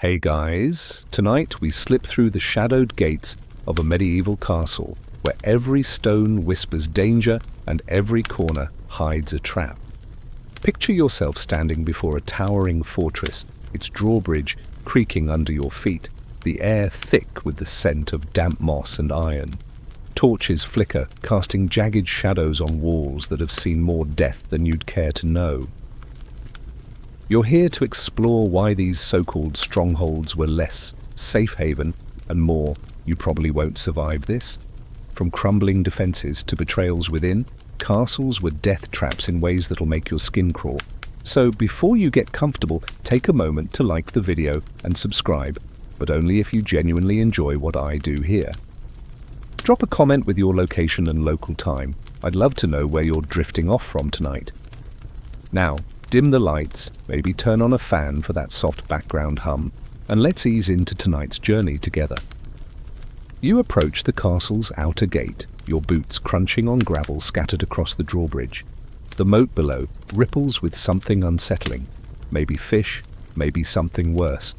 Hey guys, tonight we slip through the shadowed gates of a medieval castle where every stone whispers danger and every corner hides a trap. Picture yourself standing before a towering fortress, its drawbridge creaking under your feet, the air thick with the scent of damp moss and iron. Torches flicker, casting jagged shadows on walls that have seen more death than you'd care to know. You're here to explore why these so-called strongholds were less safe haven and more you probably won't survive this. From crumbling defenses to betrayals within, castles were death traps in ways that'll make your skin crawl. So before you get comfortable, take a moment to like the video and subscribe, but only if you genuinely enjoy what I do here. Drop a comment with your location and local time. I'd love to know where you're drifting off from tonight. Now, dim the lights, maybe turn on a fan for that soft background hum, and let's ease into tonight's journey together. You approach the castle's outer gate, your boots crunching on gravel scattered across the drawbridge. The moat below ripples with something unsettling, maybe fish, maybe something worse.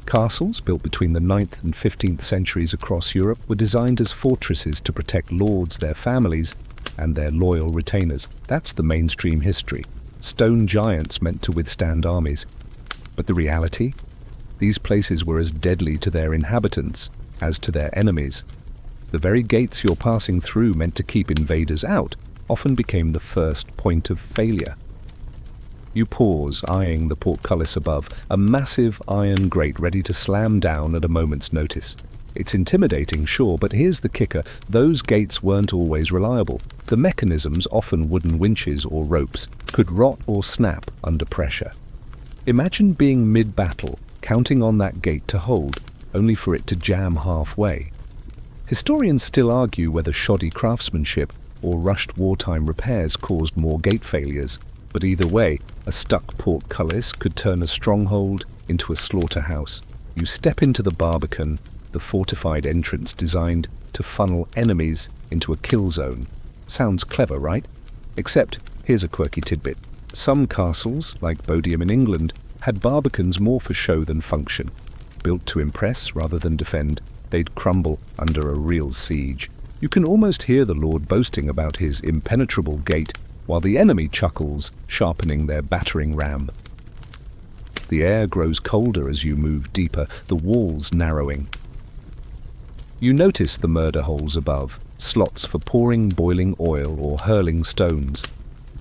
Castles, built between the 9th and 15th centuries across Europe, were designed as fortresses to protect lords, their families, and their loyal retainers. That's the mainstream history. Stone giants meant to withstand armies. But the reality? These places were as deadly to their inhabitants as to their enemies. The very gates you're passing through, meant to keep invaders out, often became the first point of failure. You pause, eyeing the portcullis above, a massive iron grate ready to slam down at a moment's notice. It's intimidating, sure, but here's the kicker. Those gates weren't always reliable. The mechanisms, often wooden winches or ropes, could rot or snap under pressure. Imagine being mid-battle, counting on that gate to hold, only for it to jam halfway. Historians still argue whether shoddy craftsmanship or rushed wartime repairs caused more gate failures, but either way, a stuck portcullis could turn a stronghold into a slaughterhouse. You step into the barbican, the fortified entrance designed to funnel enemies into a kill zone. Sounds clever, right? Except, here's a quirky tidbit. Some castles, like Bodiam in England, had barbicans more for show than function. Built to impress rather than defend, they'd crumble under a real siege. You can almost hear the lord boasting about his impenetrable gate, while the enemy chuckles, sharpening their battering ram. The air grows colder as you move deeper, the walls narrowing. You notice the murder holes above, slots for pouring boiling oil or hurling stones.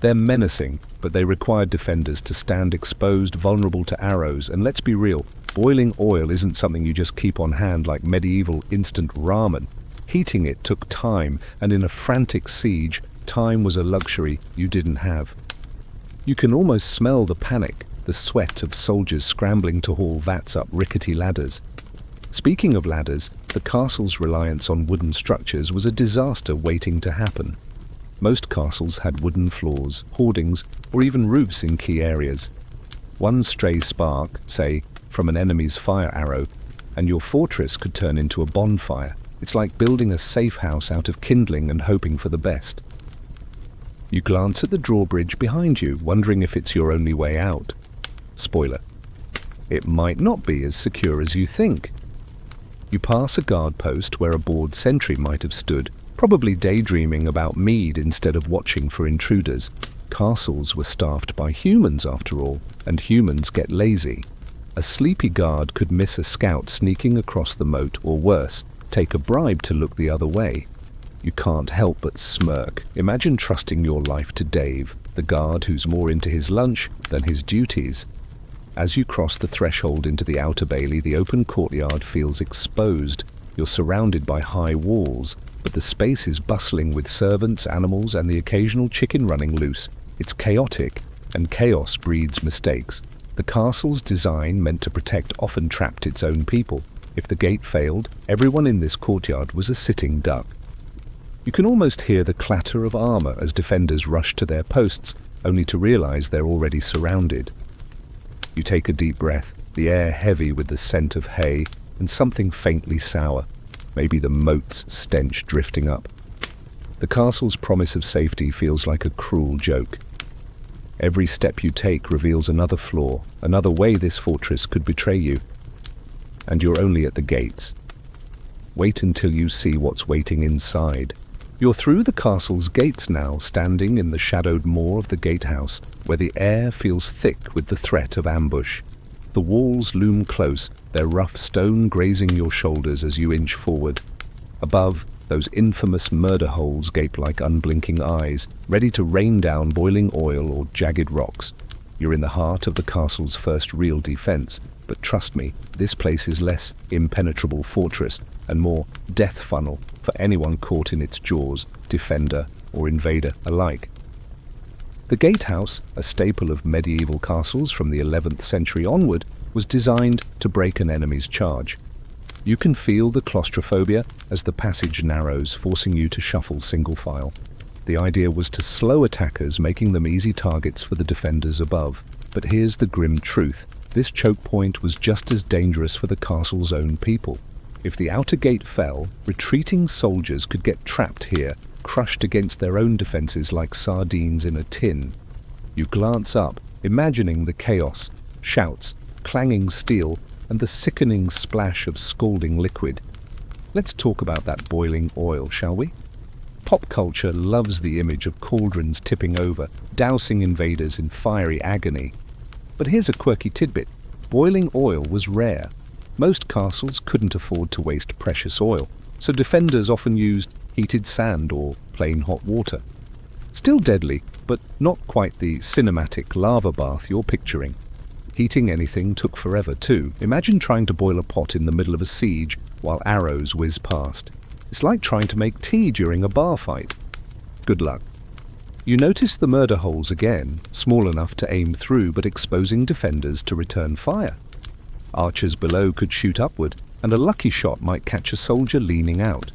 They're menacing, but they require defenders to stand exposed, vulnerable to arrows, and let's be real, boiling oil isn't something you just keep on hand like medieval instant ramen. Heating it took time, and in a frantic siege, time was a luxury you didn't have. You can almost smell the panic, the sweat of soldiers scrambling to haul vats up rickety ladders. Speaking of ladders, the castle's reliance on wooden structures was a disaster waiting to happen. Most castles had wooden floors, hoardings, or even roofs in key areas. One stray spark, say, from an enemy's fire arrow, and your fortress could turn into a bonfire. It's like building a safe house out of kindling and hoping for the best. You glance at the drawbridge behind you, wondering if it's your only way out. Spoiler. It might not be as secure as you think. You pass a guard post where a bored sentry might have stood, probably daydreaming about mead instead of watching for intruders. Castles were staffed by humans after all, and humans get lazy. A sleepy guard could miss a scout sneaking across the moat, or worse, take a bribe to look the other way. You can't help but smirk. Imagine trusting your life to Dave, the guard who's more into his lunch than his duties. As you cross the threshold into the outer bailey, the open courtyard feels exposed. You're surrounded by high walls, but the space is bustling with servants, animals, and the occasional chicken running loose. It's chaotic, and chaos breeds mistakes. The castle's design, meant to protect, often trapped its own people. If the gate failed, everyone in this courtyard was a sitting duck. You can almost hear the clatter of armor as defenders rush to their posts, only to realize they're already surrounded. You take a deep breath, the air heavy with the scent of hay and something faintly sour, maybe the moat's stench drifting up. The castle's promise of safety feels like a cruel joke. Every step you take reveals another flaw, another way this fortress could betray you. and you're only at the gates. Wait until you see what's waiting inside. You're through the castle's gates now, standing in the shadowed moor of the gatehouse, where the air feels thick with the threat of ambush. The walls loom close, their rough stone grazing your shoulders as you inch forward. Above, those infamous murder holes gape like unblinking eyes, ready to rain down boiling oil or jagged rocks. You're in the heart of the castle's first real defense, but trust me, this place is less impenetrable fortress and more death funnel for anyone caught in its jaws, defender or invader alike. The gatehouse, a staple of medieval castles from the 11th century onward, was designed to break an enemy's charge. You can feel the claustrophobia as the passage narrows, forcing you to shuffle single file. The idea was to slow attackers, making them easy targets for the defenders above. But here's the grim truth. This choke point was just as dangerous for the castle's own people. If the outer gate fell, retreating soldiers could get trapped here, crushed against their own defenses like sardines in a tin. You glance up, imagining the chaos, shouts, clanging steel, and the sickening splash of scalding liquid. Let's talk about that boiling oil, shall we? Pop culture loves the image of cauldrons tipping over, dousing invaders in fiery agony. But here's a quirky tidbit. Boiling oil was rare. Most castles couldn't afford to waste precious oil, so defenders often used heated sand or plain hot water. Still deadly, but not quite the cinematic lava bath you're picturing. Heating anything took forever too. Imagine trying to boil a pot in the middle of a siege while arrows whiz past. It's like trying to make tea during a bar fight. Good luck. You notice the murder holes again, small enough to aim through but exposing defenders to return fire. Archers below could shoot upward, and a lucky shot might catch a soldier leaning out.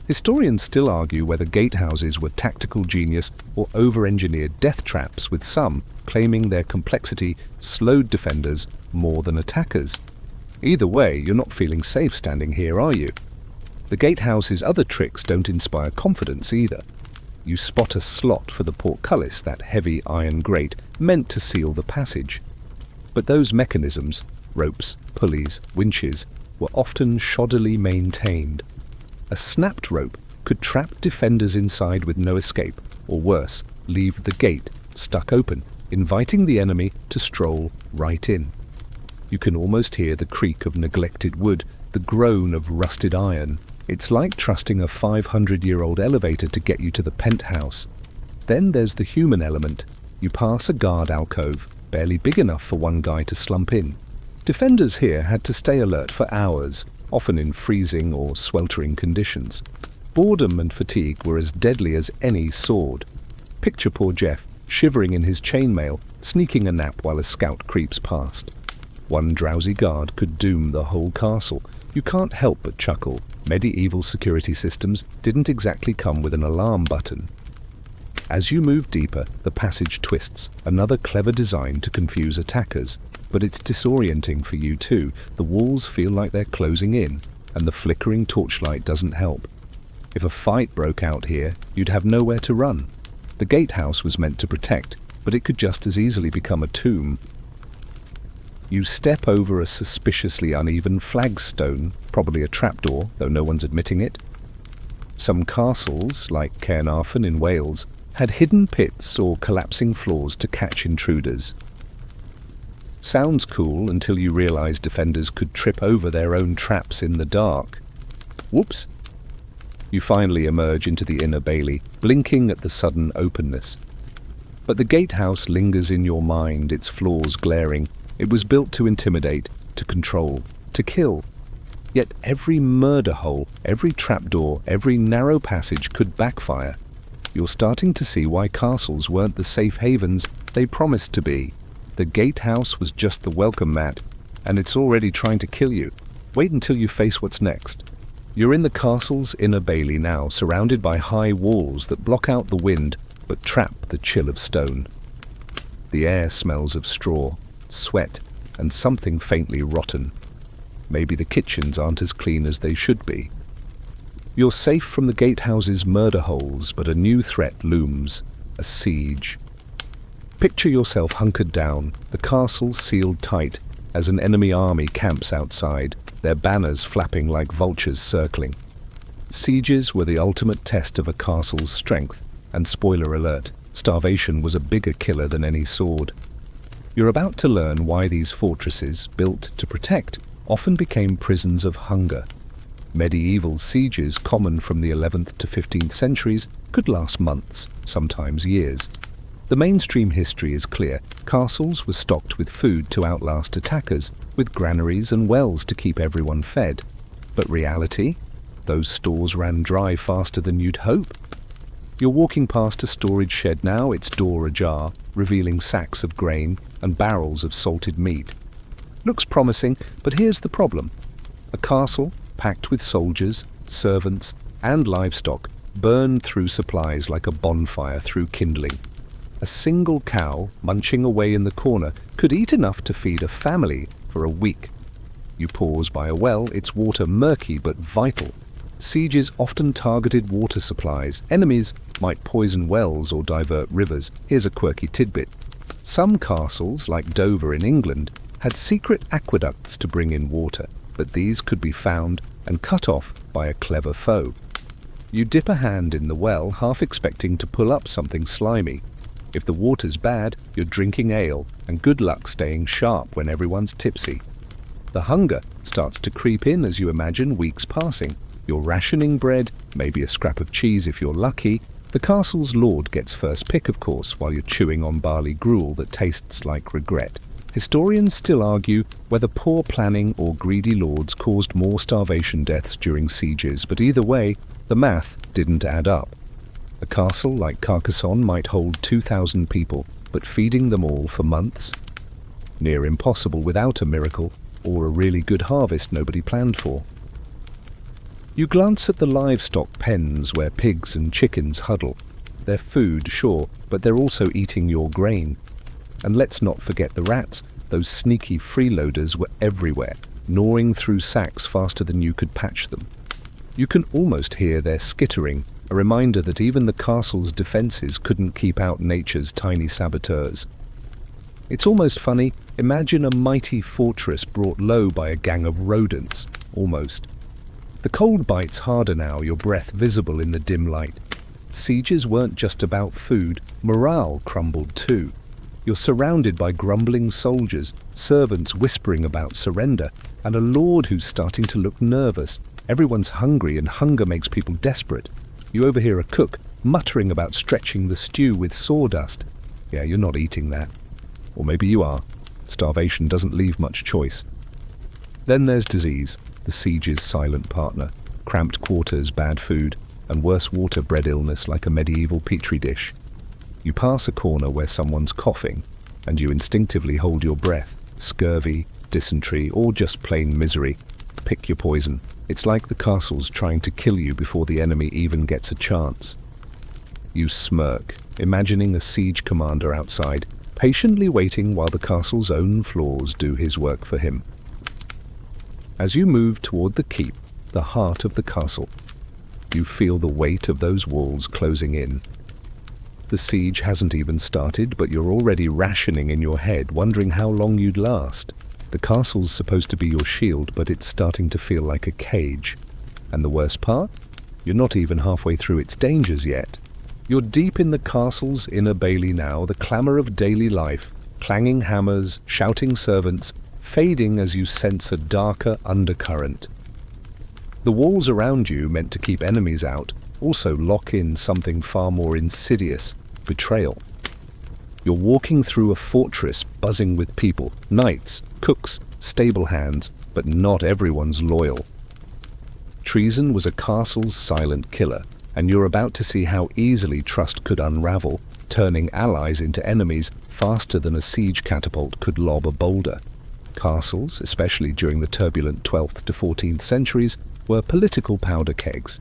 Historians still argue whether gatehouses were tactical genius or over-engineered death traps, with some claiming their complexity slowed defenders more than attackers. Either way, you're not feeling safe standing here, are you? The gatehouse's other tricks don't inspire confidence either. You spot a slot for the portcullis, that heavy iron grate meant to seal the passage. But those mechanisms, ropes, pulleys, winches, were often shoddily maintained. A snapped rope could trap defenders inside with no escape, or worse, leave the gate stuck open, inviting the enemy to stroll right in. You can almost hear the creak of neglected wood, the groan of rusted iron. It's like trusting a 500-year-old elevator to get you to the penthouse. Then there's the human element. You pass a guard alcove, barely big enough for one guy to slump in. Defenders here had to stay alert for hours, often in freezing or sweltering conditions. Boredom and fatigue were as deadly as any sword. Picture poor Jeff, shivering in his chainmail, sneaking a nap while a scout creeps past. One drowsy guard could doom the whole castle. You can't help but chuckle. Medieval security systems didn't exactly come with an alarm button. As you move deeper, the passage twists, another clever design to confuse attackers. But it's disorienting for you too. The walls feel like they're closing in, and the flickering torchlight doesn't help. If a fight broke out here, you'd have nowhere to run. The gatehouse was meant to protect, but it could just as easily become a tomb. You step over a suspiciously uneven flagstone, probably a trapdoor, though no one's admitting it. Some castles, like Caernarfon in Wales, had hidden pits or collapsing floors to catch intruders. Sounds cool until you realize defenders could trip over their own traps in the dark. Whoops! You finally emerge into the inner bailey, blinking at the sudden openness. But the gatehouse lingers in your mind, its flaws glaring. It was built to intimidate, to control, to kill. Yet every murder hole, every trapdoor, every narrow passage could backfire. You're starting to see why castles weren't the safe havens they promised to be. The gatehouse was just the welcome mat, and it's already trying to kill you. Wait until you face what's next. You're in the castle's inner bailey now, surrounded by high walls that block out the wind, but trap the chill of stone. The air smells of straw, sweat, and something faintly rotten. Maybe the kitchens aren't as clean as they should be. You're safe from the gatehouse's murder holes, but a new threat looms, a siege. Picture yourself hunkered down, the castle sealed tight, as an enemy army camps outside, their banners flapping like vultures circling. Sieges were the ultimate test of a castle's strength, and spoiler alert, starvation was a bigger killer than any sword. You're about to learn why these fortresses, built to protect, often became prisons of hunger. Medieval sieges, common from the 11th to 15th centuries, could last months, sometimes years. The mainstream history is clear. Castles were stocked with food to outlast attackers, with granaries and wells to keep everyone fed. But reality? Those stores ran dry faster than you'd hope. You're walking past a storage shed now, its door ajar, revealing sacks of grain and barrels of salted meat. Looks promising, but here's the problem. A castle, packed with soldiers, servants, and livestock, burned through supplies like a bonfire through kindling. A single cow, munching away in the corner, could eat enough to feed a family for a week. You pause by a well, its water murky but vital. Sieges often targeted water supplies. Enemies might poison wells or divert rivers. Here's a quirky tidbit. Some castles, like Dover in England, had secret aqueducts to bring in water, but these could be found and cut off by a clever foe. You dip a hand in the well, half expecting to pull up something slimy. If the water's bad, you're drinking ale, and good luck staying sharp when everyone's tipsy. The hunger starts to creep in as you imagine weeks passing. You're rationing bread, maybe a scrap of cheese if you're lucky. The castle's lord gets first pick, of course, while you're chewing on barley gruel that tastes like regret. Historians still argue whether poor planning or greedy lords caused more starvation deaths during sieges, but either way, the math didn't add up. A castle like Carcassonne might hold 2,000 people, but feeding them all for months? Near impossible without a miracle or a really good harvest nobody planned for. You glance at the livestock pens where pigs and chickens huddle. They're food, sure, but they're also eating your grain. And let's not forget the rats. Those sneaky freeloaders were everywhere, gnawing through sacks faster than you could patch them. You can almost hear their skittering, a reminder that even the castle's defenses couldn't keep out nature's tiny saboteurs. It's almost funny. Imagine a mighty fortress brought low by a gang of rodents. Almost. The cold bites harder now, your breath visible in the dim light. Sieges weren't just about food, morale crumbled too. You're surrounded by grumbling soldiers, servants whispering about surrender, and a lord who's starting to look nervous. Everyone's hungry, and hunger makes people desperate. You overhear a cook muttering about stretching the stew with sawdust. Yeah, you're not eating that. Or maybe you are. Starvation doesn't leave much choice. Then there's disease, the siege's silent partner. Cramped quarters, bad food, and worse water-bred illness like a medieval petri dish. You pass a corner where someone's coughing, and you instinctively hold your breath. Scurvy, dysentery, or just plain misery. Pick your poison. It's like the castle's trying to kill you before the enemy even gets a chance. You smirk, imagining a siege commander outside, patiently waiting while the castle's own floors do his work for him. As you move toward the keep, the heart of the castle, you feel the weight of those walls closing in. The siege hasn't even started, but you're already rationing in your head, wondering how long you'd last. The castle's supposed to be your shield, but it's starting to feel like a cage. And the worst part? You're not even halfway through its dangers yet. You're deep in the castle's inner bailey now, the clamour of daily life, clanging hammers, shouting servants, fading as you sense a darker undercurrent. The walls around you, meant to keep enemies out, also lock in something far more insidious: betrayal. You're walking through a fortress buzzing with people, knights, cooks, stable hands, but not everyone's loyal. Treason was a castle's silent killer, and you're about to see how easily trust could unravel, turning allies into enemies faster than a siege catapult could lob a boulder. Castles, especially during the turbulent 12th to 14th centuries, were political powder kegs.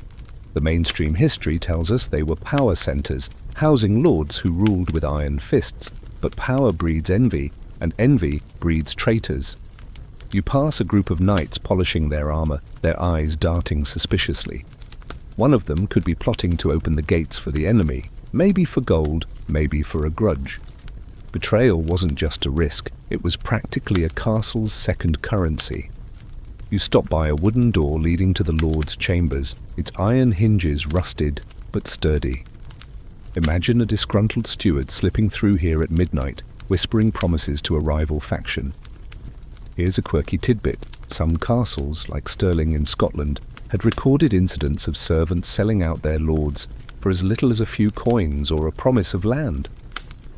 The mainstream history tells us they were power centers, housing lords who ruled with iron fists, but power breeds envy, and envy breeds traitors. You pass a group of knights polishing their armor, their eyes darting suspiciously. One of them could be plotting to open the gates for the enemy, maybe for gold, maybe for a grudge. Betrayal wasn't just a risk, it was practically a castle's second currency. You stop by a wooden door leading to the Lord's chambers, its iron hinges rusted but sturdy. Imagine a disgruntled steward slipping through here at midnight, whispering promises to a rival faction. Here's a quirky tidbit. Some castles, like Stirling in Scotland, had recorded incidents of servants selling out their lords for as little as a few coins or a promise of land.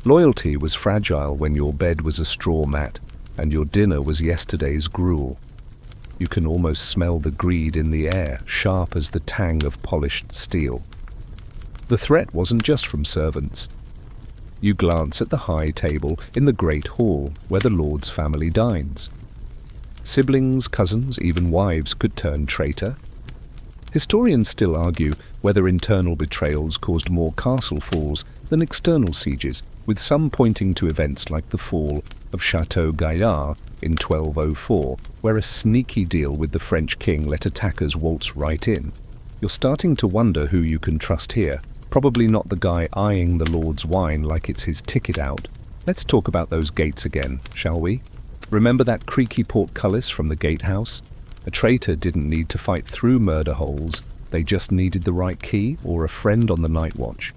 Loyalty was fragile when your bed was a straw mat and your dinner was yesterday's gruel. You can almost smell the greed in the air, sharp as the tang of polished steel. The threat wasn't just from servants. You glance at the high table in the great hall where the Lord's family dines. Siblings, cousins, even wives could turn traitor. Historians still argue whether internal betrayals caused more castle falls than external sieges, with some pointing to events like the fall of Château Gaillard in 1204, where a sneaky deal with the French king let attackers waltz right in. You're starting to wonder who you can trust here. Probably not the guy eyeing the Lord's wine like it's his ticket out. Let's talk about those gates again, shall we? Remember that creaky portcullis from the gatehouse? A traitor didn't need to fight through murder holes. They just needed the right key or a friend on the night watch.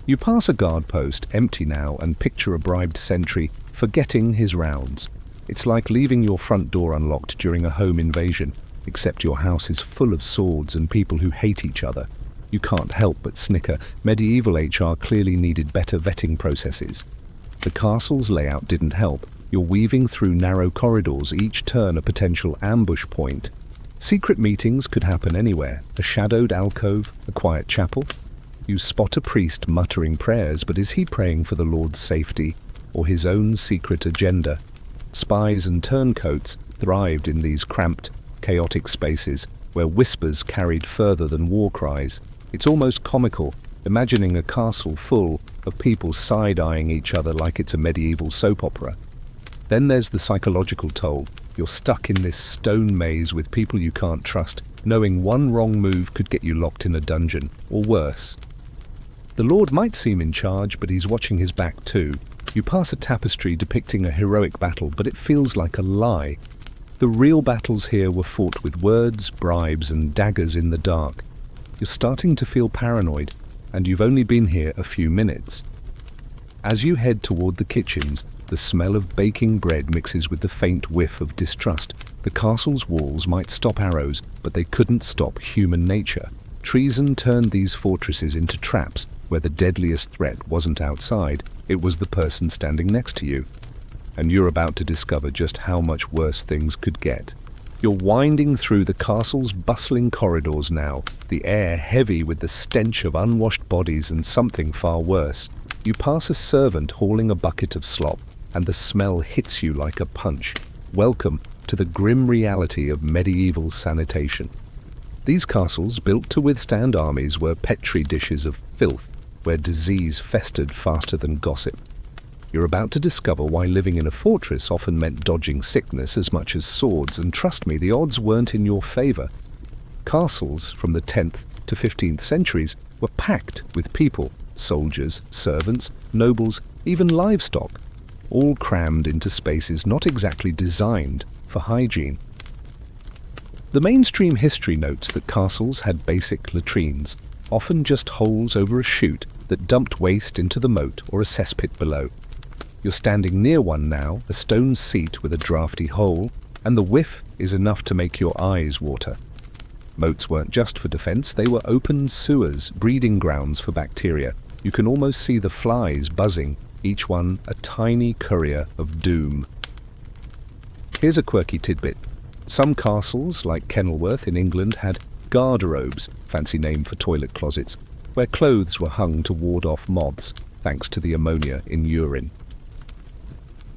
You pass a guard post, empty now, and picture a bribed sentry forgetting his rounds. It's like leaving your front door unlocked during a home invasion, except your house is full of swords and people who hate each other. You can't help but snicker. Medieval HR clearly needed better vetting processes. The castle's layout didn't help. You're weaving through narrow corridors, each turn a potential ambush point. Secret meetings could happen anywhere. A shadowed alcove, a quiet chapel. You spot a priest muttering prayers, but is he praying for the Lord's safety or his own secret agenda? Spies and turncoats thrived in these cramped, chaotic spaces where whispers carried further than war cries. It's almost comical, imagining a castle full of people side-eyeing each other like it's a medieval soap opera. Then there's the psychological toll. You're stuck in this stone maze with people you can't trust, knowing one wrong move could get you locked in a dungeon, or worse. The Lord might seem in charge, but he's watching his back too. You pass a tapestry depicting a heroic battle, but it feels like a lie. The real battles here were fought with words, bribes, and daggers in the dark. You're starting to feel paranoid, and you've only been here a few minutes. As you head toward the kitchens, the smell of baking bread mixes with the faint whiff of distrust. The castle's walls might stop arrows, but they couldn't stop human nature. Treason turned these fortresses into traps, where the deadliest threat wasn't outside, it was the person standing next to you. And you're about to discover just how much worse things could get. You're winding through the castle's bustling corridors now, the air heavy with the stench of unwashed bodies and something far worse. You pass a servant hauling a bucket of slop, and the smell hits you like a punch. Welcome to the grim reality of medieval sanitation. These castles, built to withstand armies, were petri dishes of filth, where disease festered faster than gossip. You're about to discover why living in a fortress often meant dodging sickness as much as swords, and trust me, the odds weren't in your favor. Castles from the 10th to 15th centuries were packed with people, soldiers, servants, nobles, even livestock, all crammed into spaces not exactly designed for hygiene. The mainstream history notes that castles had basic latrines, often just holes over a chute that dumped waste into the moat or a cesspit below. You're standing near one now, a stone seat with a draughty hole, and the whiff is enough to make your eyes water. Moats weren't just for defense, they were open sewers, breeding grounds for bacteria. You can almost see the flies buzzing, each one a tiny courier of doom. Here's a quirky tidbit. Some castles, like Kenilworth in England, had garderobes, fancy name for toilet closets, where clothes were hung to ward off moths, thanks to the ammonia in urine.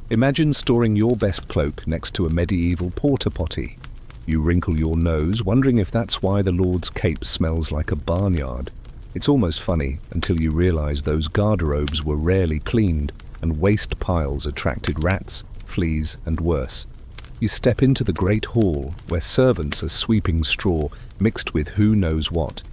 Imagine storing your best cloak next to a medieval porta potty. You wrinkle your nose, wondering if that's why the Lord's cape smells like a barnyard. It's almost funny until you realize those garderobes were rarely cleaned, and waste piles attracted rats, fleas, and worse. You step into the great hall, where servants are sweeping straw mixed with who knows what.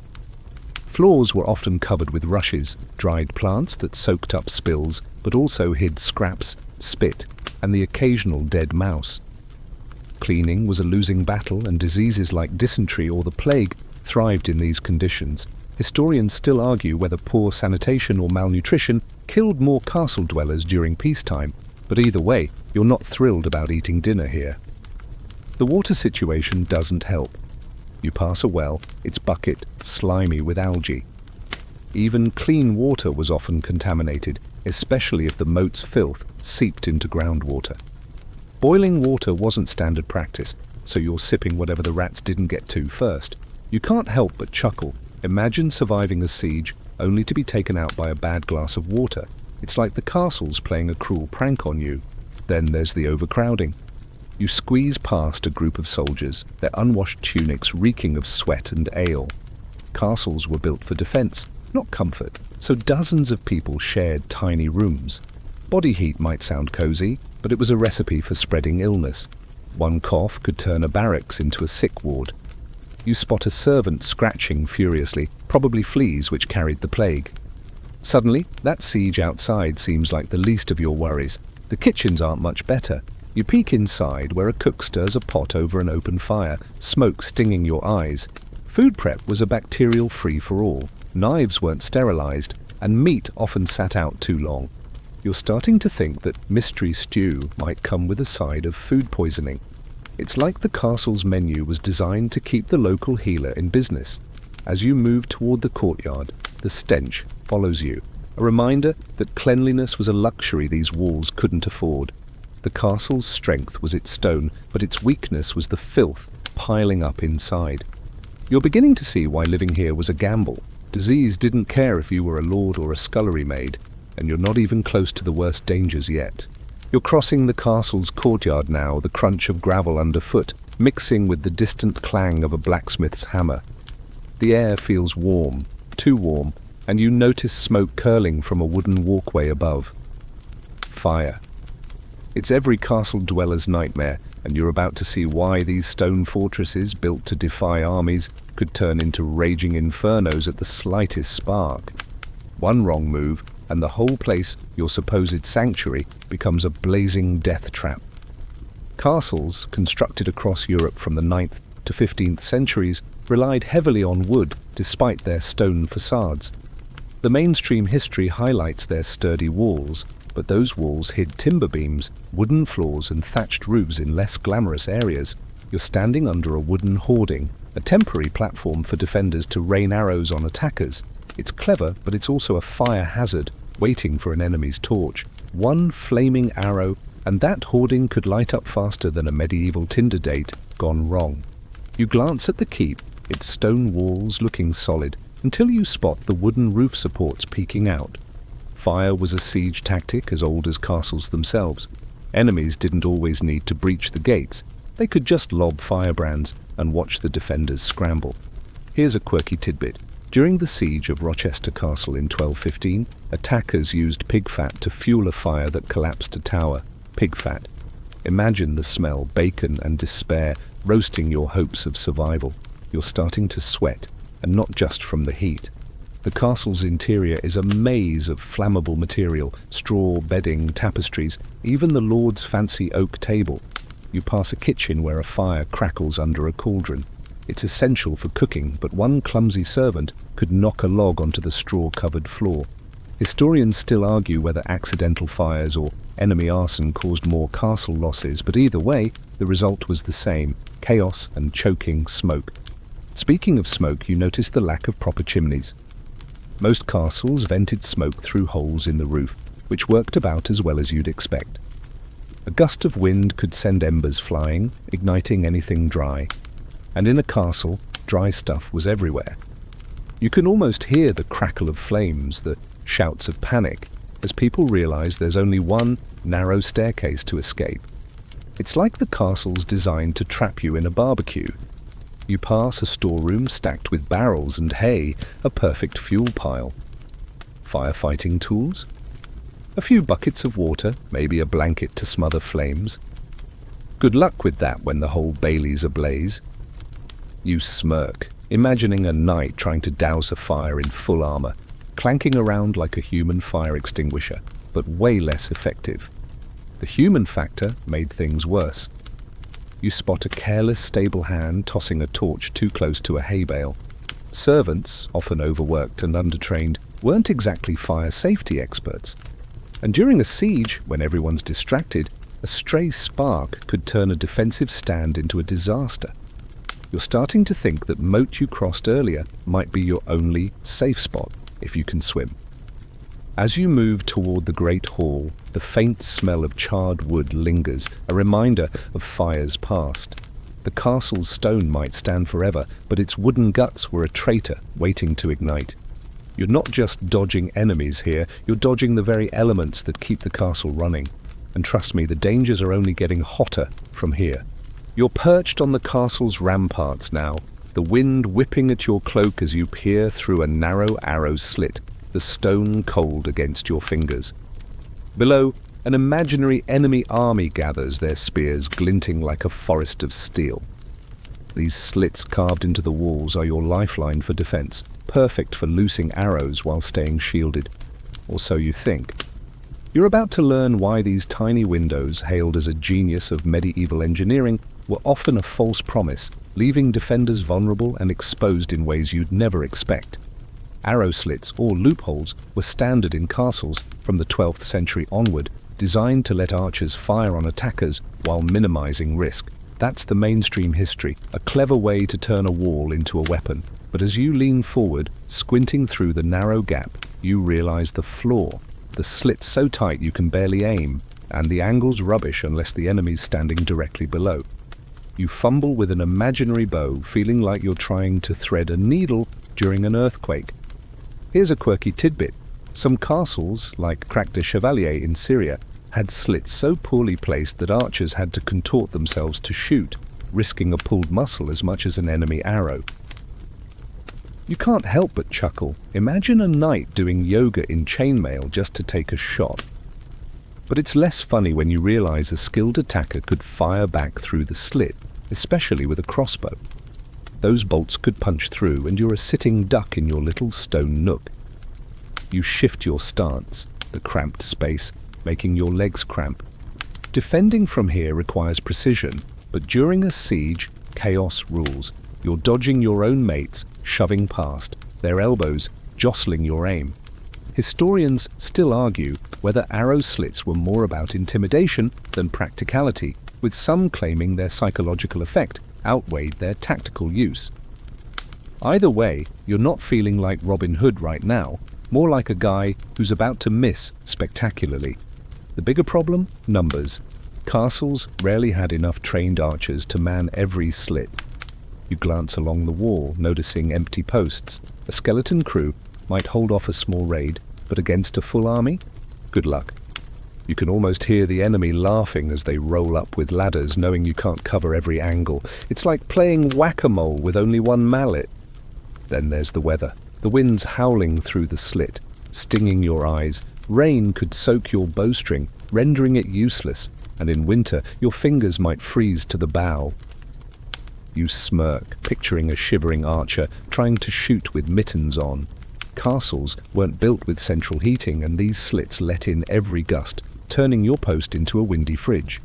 Floors were often covered with rushes, dried plants that soaked up spills, but also hid scraps, spit, and the occasional dead mouse. Cleaning was a losing battle, and diseases like dysentery or the plague thrived in these conditions. Historians still argue whether poor sanitation or malnutrition killed more castle dwellers during peacetime, but either way, you're not thrilled about eating dinner here. The water situation doesn't help. You pass a well, it's bucket, slimy with algae. Even clean water was often contaminated, especially if the moat's filth seeped into groundwater. Boiling water wasn't standard practice, so you're sipping whatever the rats didn't get to first. You can't help but chuckle. Imagine surviving a siege only to be taken out by a bad glass of water. It's like the castle's playing a cruel prank on you. Then there's the overcrowding. You squeeze past a group of soldiers, their unwashed tunics reeking of sweat and ale. Castles were built for defense, not comfort, so dozens of people shared tiny rooms. Body heat might sound cozy, but it was a recipe for spreading illness. One cough could turn a barracks into a sick ward. You spot a servant scratching furiously, probably fleas which carried the plague. Suddenly, that siege outside seems like the least of your worries. The kitchens aren't much better. You peek inside where a cook stirs a pot over an open fire, smoke stinging your eyes. Food prep was a bacterial free-for-all. Knives weren't sterilized, and meat often sat out too long. You're starting to think that mystery stew might come with a side of food poisoning. It's like the castle's menu was designed to keep the local healer in business. As you move toward the courtyard, the stench follows you, a reminder that cleanliness was a luxury these walls couldn't afford. The castle's strength was its stone, but its weakness was the filth piling up inside. You're beginning to see why living here was a gamble. Disease didn't care if you were a lord or a scullery maid, and you're not even close to the worst dangers yet. You're crossing the castle's courtyard now, the crunch of gravel underfoot, mixing with the distant clang of a blacksmith's hammer. The air feels warm, too warm, and you notice smoke curling from a wooden walkway above. Fire. It's every castle dweller's nightmare, and you're about to see why these stone fortresses, built to defy armies, could turn into raging infernos at the slightest spark. One wrong move, and the whole place, your supposed sanctuary, becomes a blazing death trap. Castles, constructed across Europe from the 9th to 15th centuries, relied heavily on wood despite their stone facades. The mainstream history highlights their sturdy walls, but those walls hid timber beams, wooden floors and thatched roofs in less glamorous areas. You're standing under a wooden hoarding, a temporary platform for defenders to rain arrows on attackers. It's clever, but it's also a fire hazard, waiting for an enemy's torch. One flaming arrow, and that hoarding could light up faster than a medieval Tinder date gone wrong. You glance at the keep, its stone walls looking solid, until you spot the wooden roof supports peeking out. Fire was a siege tactic as old as castles themselves. Enemies didn't always need to breach the gates. They could just lob firebrands and watch the defenders scramble. Here's a quirky tidbit. During the siege of Rochester Castle in 1215, attackers used pig fat to fuel a fire that collapsed a tower. Pig fat. Imagine the smell, bacon and despair, roasting your hopes of survival. You're starting to sweat, and not just from the heat. The castle's interior is a maze of flammable material, straw, bedding, tapestries, even the lord's fancy oak table. You pass a kitchen where a fire crackles under a cauldron. It's essential for cooking, but one clumsy servant could knock a log onto the straw-covered floor. Historians still argue whether accidental fires or enemy arson caused more castle losses, but either way, the result was the same: chaos and choking smoke. Speaking of smoke, you notice the lack of proper chimneys. Most castles vented smoke through holes in the roof, which worked about as well as you'd expect. A gust of wind could send embers flying, igniting anything dry. And in a castle, dry stuff was everywhere. You can almost hear the crackle of flames, the shouts of panic, as people realize there's only one narrow staircase to escape. It's like the castle's designed to trap you in a barbecue. You pass a storeroom stacked with barrels and hay, a perfect fuel pile. Firefighting tools? A few buckets of water, maybe a blanket to smother flames. Good luck with that when the whole bailey's ablaze. You smirk, imagining a knight trying to douse a fire in full armor, clanking around like a human fire extinguisher, but way less effective. The human factor made things worse. you spot a careless stable hand tossing a torch too close to a hay bale. Servants, often overworked and undertrained, weren't exactly fire safety experts. And during a siege, when everyone's distracted, a stray spark could turn a defensive stand into a disaster. You're starting to think that moat you crossed earlier might be your only safe spot if you can swim. As you move toward the great hall, the faint smell of charred wood lingers, a reminder of fires past. The castle's stone might stand forever, but its wooden guts were a traitor waiting to ignite. You're not just dodging enemies here, you're dodging the very elements that keep the castle running. And trust me, the dangers are only getting hotter from here. You're perched on the castle's ramparts now, the wind whipping at your cloak as you peer through a narrow arrow slit, the stone cold against your fingers. Below, an imaginary enemy army gathers, their spears glinting like a forest of steel. These slits carved into the walls are your lifeline for defense, perfect for loosing arrows while staying shielded. Or so you think. You're about to learn why these tiny windows, hailed as a genius of medieval engineering, were often a false promise, leaving defenders vulnerable and exposed in ways you'd never expect. Arrow slits, or loopholes, were standard in castles from the 12th century onward, designed to let archers fire on attackers while minimizing risk. That's the mainstream history, a clever way to turn a wall into a weapon. But as you lean forward, squinting through the narrow gap, you realize the flaw. The slit's so tight you can barely aim, and the angle's rubbish unless the enemy's standing directly below. You fumble with an imaginary bow, feeling like you're trying to thread a needle during an earthquake. Here's a quirky tidbit. Some castles, like Crac de Chevalier in Syria, had slits so poorly placed that archers had to contort themselves to shoot, risking a pulled muscle as much as an enemy arrow. You can't help but chuckle. Imagine a knight doing yoga in chainmail just to take a shot. But it's less funny when you realize a skilled attacker could fire back through the slit, especially with a crossbow. Those bolts could punch through, and you're a sitting duck in your little stone nook. You shift your stance, the cramped space, making your legs cramp. Defending from here requires precision, but during a siege, chaos rules. You're dodging your own mates, shoving past, their elbows jostling your aim. Historians still argue whether arrow slits were more about intimidation than practicality, with some claiming their psychological effect outweighed their tactical use. Either way, you're not feeling like Robin Hood right now, more like a guy who's about to miss spectacularly. The bigger problem? Numbers. Castles rarely had enough trained archers to man every slit. You glance along the wall, noticing empty posts. A skeleton crew might hold off a small raid, but against a full army? Good luck. You can almost hear the enemy laughing as they roll up with ladders, knowing you can't cover every angle. It's like playing whack-a-mole with only one mallet. Then there's the weather. The wind's howling through the slit, stinging your eyes. Rain could soak your bowstring, rendering it useless, and in winter your fingers might freeze to the bow. You smirk, picturing a shivering archer trying to shoot with mittens on. Castles weren't built with central heating, and these slits let in every gust, turning your post into a windy fridge.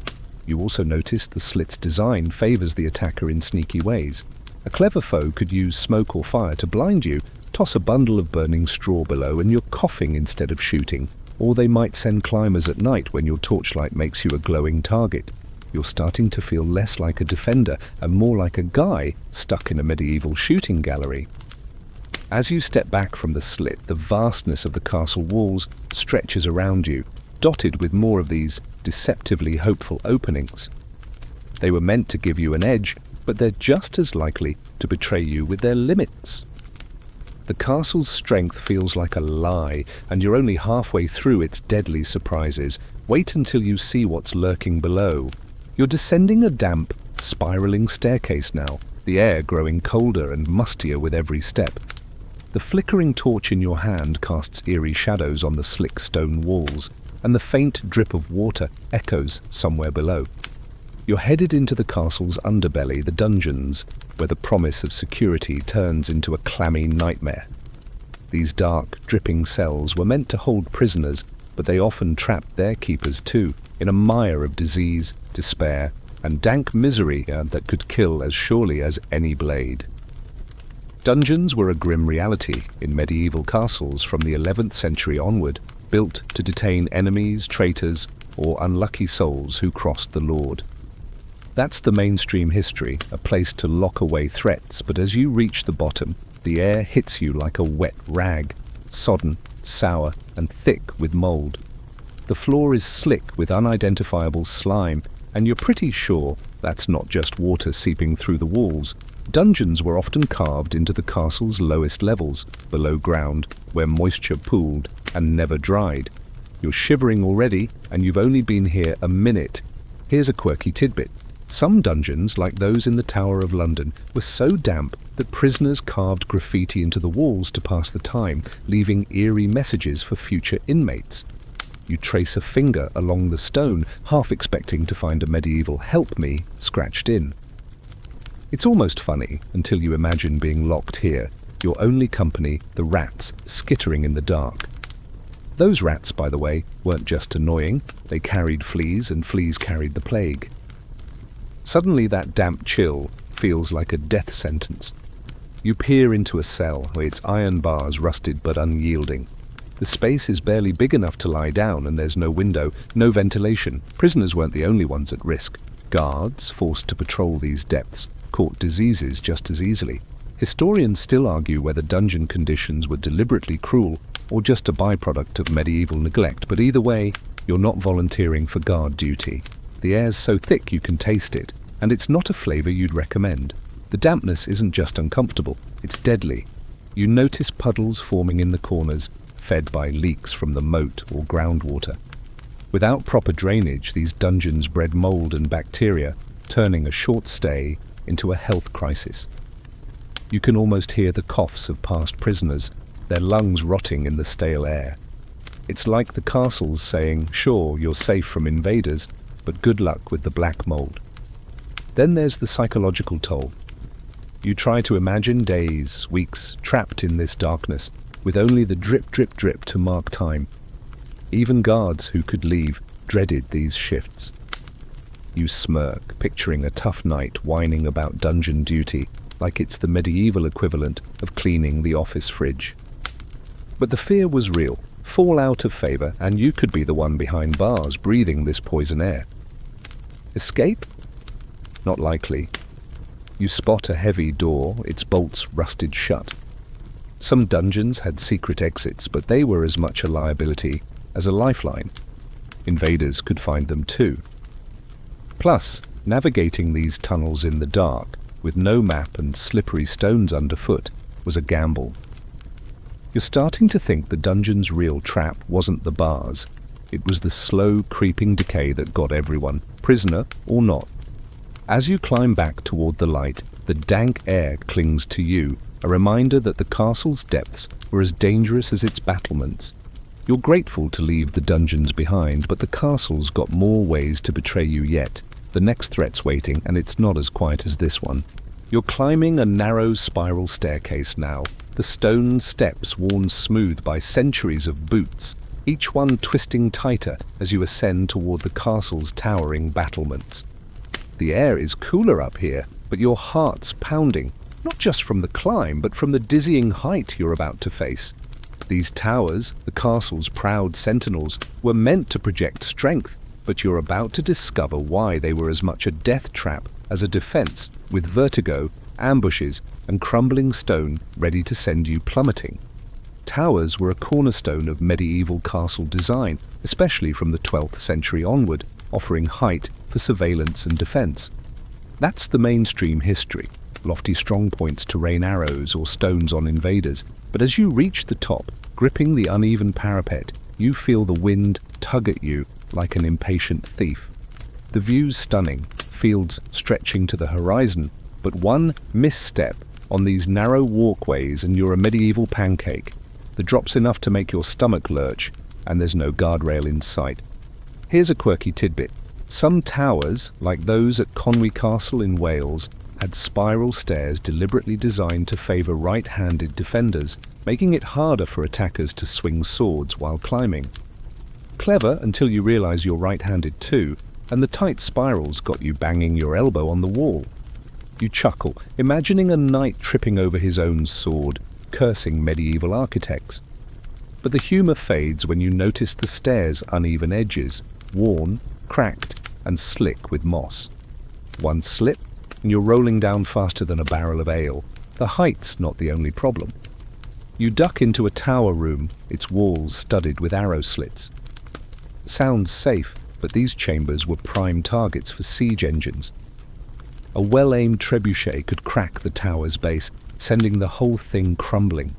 You also notice the slit's design favors the attacker in sneaky ways. A clever foe could use smoke or fire to blind you, toss a bundle of burning straw below, and you're coughing instead of shooting. Or they might send climbers at night when your torchlight makes you a glowing target. You're starting to feel less like a defender and more like a guy stuck in a medieval shooting gallery. As you step back from the slit, the vastness of the castle walls stretches around you, dotted with more of these deceptively hopeful openings. They were meant to give you an edge, but they're just as likely to betray you with their limits. The castle's strength feels like a lie, and you're only halfway through its deadly surprises. Wait until you see what's lurking below. You're descending a damp, spiraling staircase now, the air growing colder and mustier with every step. The flickering torch in your hand casts eerie shadows on the slick stone walls, and the faint drip of water echoes somewhere below. You're headed into the castle's underbelly, the dungeons, where the promise of security turns into a clammy nightmare. These dark, dripping cells were meant to hold prisoners, but they often trapped their keepers too, in a mire of disease, despair, and dank misery that could kill as surely as any blade. Dungeons were a grim reality in medieval castles from the 11th century onward, built to detain enemies, traitors, or unlucky souls who crossed the Lord. That's the mainstream history, a place to lock away threats, but as you reach the bottom, the air hits you like a wet rag, sodden, sour, and thick with mold. The floor is slick with unidentifiable slime, and you're pretty sure that's not just water seeping through the walls. Dungeons were often carved into the castle's lowest levels, below ground, where moisture pooled and never dried. You're shivering already, and you've only been here a minute. Here's a quirky tidbit. Some dungeons, like those in the Tower of London, were so damp that prisoners carved graffiti into the walls to pass the time, leaving eerie messages for future inmates. You trace a finger along the stone, half expecting to find a medieval "help me" scratched in. It's almost funny until you imagine being locked here, your only company, the rats, skittering in the dark. Those rats, by the way, weren't just annoying, they carried fleas, and fleas carried the plague. Suddenly that damp chill feels like a death sentence. You peer into a cell where its iron bars rusted but unyielding. The space is barely big enough to lie down, and there's no window, no ventilation. Prisoners weren't the only ones at risk. Guards, forced to patrol these depths, caught diseases just as easily. Historians still argue whether dungeon conditions were deliberately cruel or just a byproduct of medieval neglect, but either way, you're not volunteering for guard duty. The air's so thick you can taste it, and it's not a flavor you'd recommend. The dampness isn't just uncomfortable, it's deadly. You notice puddles forming in the corners, fed by leaks from the moat or groundwater. Without proper drainage, these dungeons bred mold and bacteria, turning a short stay into a health crisis. You can almost hear the coughs of past prisoners, their lungs rotting in the stale air. It's like the castles saying, sure, you're safe from invaders, but good luck with the black mold. Then there's the psychological toll. You try to imagine days, weeks, trapped in this darkness, with only the drip, drip, drip to mark time. Even guards who could leave dreaded these shifts. You smirk, picturing a tough night whining about dungeon duty, like it's the medieval equivalent of cleaning the office fridge. But the fear was real. Fall out of favor, and you could be the one behind bars breathing this poison air. Escape? Not likely. You spot a heavy door, its bolts rusted shut. Some dungeons had secret exits, but they were as much a liability as a lifeline. Invaders could find them too. Plus, navigating these tunnels in the dark, with no map and slippery stones underfoot, was a gamble. You're starting to think the dungeon's real trap wasn't the bars. It was the slow, creeping decay that got everyone, prisoner or not. As you climb back toward the light, the dank air clings to you, a reminder that the castle's depths were as dangerous as its battlements. You're grateful to leave the dungeons behind, but the castle's got more ways to betray you yet. The next threat's waiting, and it's not as quiet as this one. You're climbing a narrow spiral staircase now, the stone steps worn smooth by centuries of boots, each one twisting tighter as you ascend toward the castle's towering battlements. The air is cooler up here, but your heart's pounding, not just from the climb, but from the dizzying height you're about to face. These towers, the castle's proud sentinels, were meant to project strength, but you're about to discover why they were as much a death trap as a defense, with vertigo, ambushes, and crumbling stone ready to send you plummeting. Towers were a cornerstone of medieval castle design, especially from the 12th century onward, offering height for surveillance and defense. That's the mainstream history, lofty strongpoints to rain arrows or stones on invaders, but as you reach the top, gripping the uneven parapet, you feel the wind tug at you like an impatient thief. The view's stunning, fields stretching to the horizon, but one misstep on these narrow walkways and you're a medieval pancake. The drop's enough to make your stomach lurch, and there's no guardrail in sight. Here's a quirky tidbit. Some towers, like those at Conwy Castle in Wales, had spiral stairs deliberately designed to favor right-handed defenders, making it harder for attackers to swing swords while climbing. Clever until you realize you're right-handed too, and the tight spirals got you banging your elbow on the wall. You chuckle, imagining a knight tripping over his own sword, cursing medieval architects. But the humour fades when you notice the stairs' uneven edges, worn, cracked, and slick with moss. One slip, and you're rolling down faster than a barrel of ale. The height's not the only problem. You duck into a tower room, its walls studded with arrow slits. Sounds safe, but these chambers were prime targets for siege engines. A well-aimed trebuchet could crack the tower's base, sending the whole thing crumbling.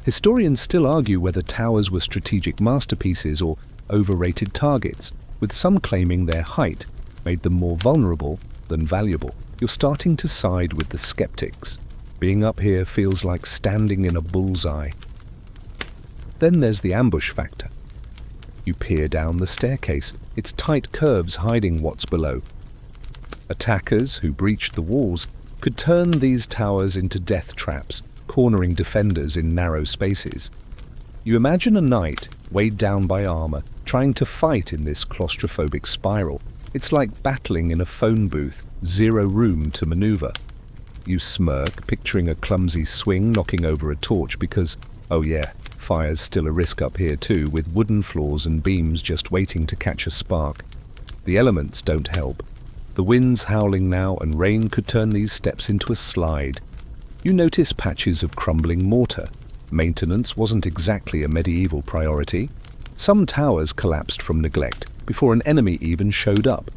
Historians still argue whether towers were strategic masterpieces or overrated targets, with some claiming their height made them more vulnerable than valuable. You're starting to side with the skeptics. Being up here feels like standing in a bullseye. Then there's the ambush factor. You peer down the staircase, its tight curves hiding what's below. Attackers who breached the walls could turn these towers into death traps, cornering defenders in narrow spaces. You imagine a knight, weighed down by armor, trying to fight in this claustrophobic spiral. It's like battling in a phone booth, zero room to maneuver. You smirk, picturing a clumsy swing knocking over a torch because, oh yeah, fire's still a risk up here too, with wooden floors and beams just waiting to catch a spark. The elements don't help. The wind's howling now, and rain could turn these steps into a slide. You notice patches of crumbling mortar. Maintenance wasn't exactly a medieval priority. Some towers collapsed from neglect before an enemy even showed up.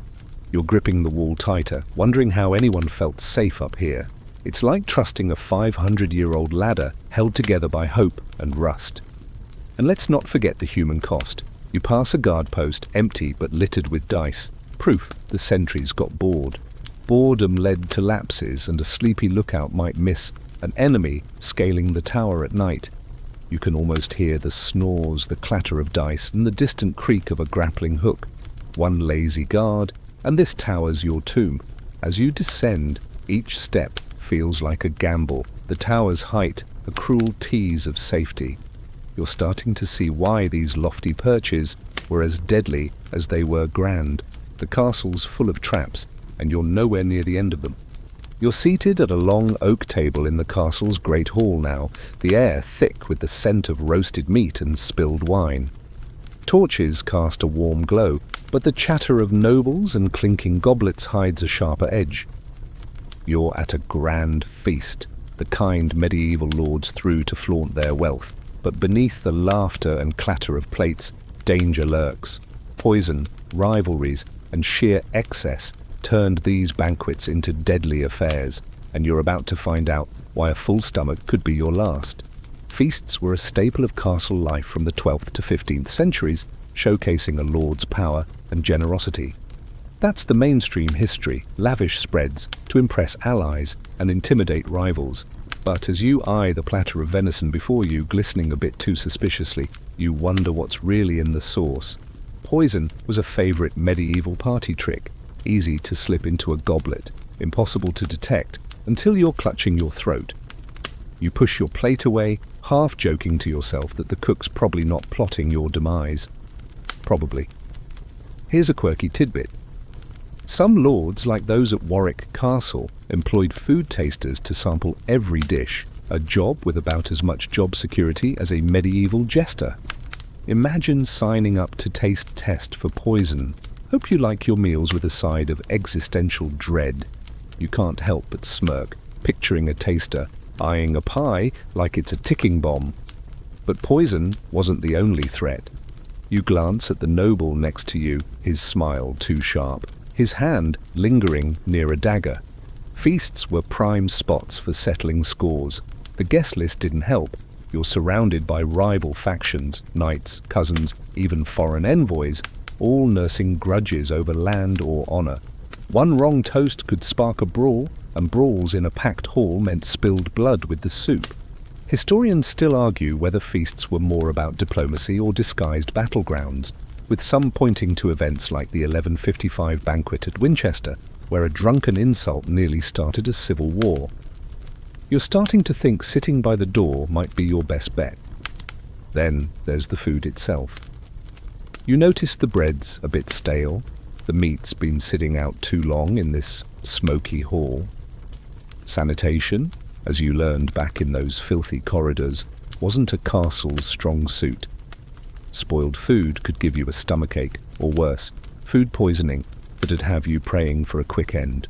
You're gripping the wall tighter, wondering how anyone felt safe up here. It's like trusting a 500-year-old ladder held together by hope and rust. And let's not forget the human cost. You pass a guard post, empty but littered with dice. Proof the sentries got bored. Boredom led to lapses, and a sleepy lookout might miss an enemy scaling the tower at night. You can almost hear the snores, the clatter of dice, and the distant creak of a grappling hook. One lazy guard, and this tower's your tomb. As you descend, each step feels like a gamble. The tower's height, a cruel tease of safety. You're starting to see why these lofty perches were as deadly as they were grand. The castle's full of traps, and you're nowhere near the end of them. You're seated at a long oak table in the castle's great hall now, the air thick with the scent of roasted meat and spilled wine. Torches cast a warm glow, but the chatter of nobles and clinking goblets hides a sharper edge. You're at a grand feast, the kind medieval lords threw to flaunt their wealth, but beneath the laughter and clatter of plates, danger lurks. Poison, rivalries, and sheer excess turned these banquets into deadly affairs, and you're about to find out why a full stomach could be your last. Feasts were a staple of castle life from the 12th to 15th centuries, showcasing a lord's power and generosity. That's the mainstream history, lavish spreads to impress allies and intimidate rivals. But as you eye the platter of venison before you, glistening a bit too suspiciously, you wonder what's really in the sauce. Poison was a favorite medieval party trick, easy to slip into a goblet, impossible to detect until you're clutching your throat. You push your plate away, half joking to yourself that the cook's probably not plotting your demise. Probably. Here's a quirky tidbit. Some lords, like those at Warwick Castle, employed food tasters to sample every dish, a job with about as much job security as a medieval jester. Imagine signing up to taste test for poison. Hope you like your meals with a side of existential dread. You can't help but smirk, picturing a taster eyeing a pie like it's a ticking bomb. But poison wasn't the only threat. You glance at the noble next to you, his smile too sharp, his hand lingering near a dagger. Feasts were prime spots for settling scores. The guest list didn't help. You're surrounded by rival factions, knights, cousins, even foreign envoys, all nursing grudges over land or honor. One wrong toast could spark a brawl, and brawls in a packed hall meant spilled blood with the soup. Historians still argue whether feasts were more about diplomacy or disguised battlegrounds, with some pointing to events like the 1155 banquet at Winchester, where a drunken insult nearly started a civil war. You're starting to think sitting by the door might be your best bet. Then there's the food itself. You notice the bread's a bit stale, The meat's been sitting out too long in this smoky hall. Sanitation, as you learned back in those filthy corridors, wasn't a castle's strong suit. Spoiled food could give you a stomachache, or worse, food poisoning that'd have you praying for a quick end.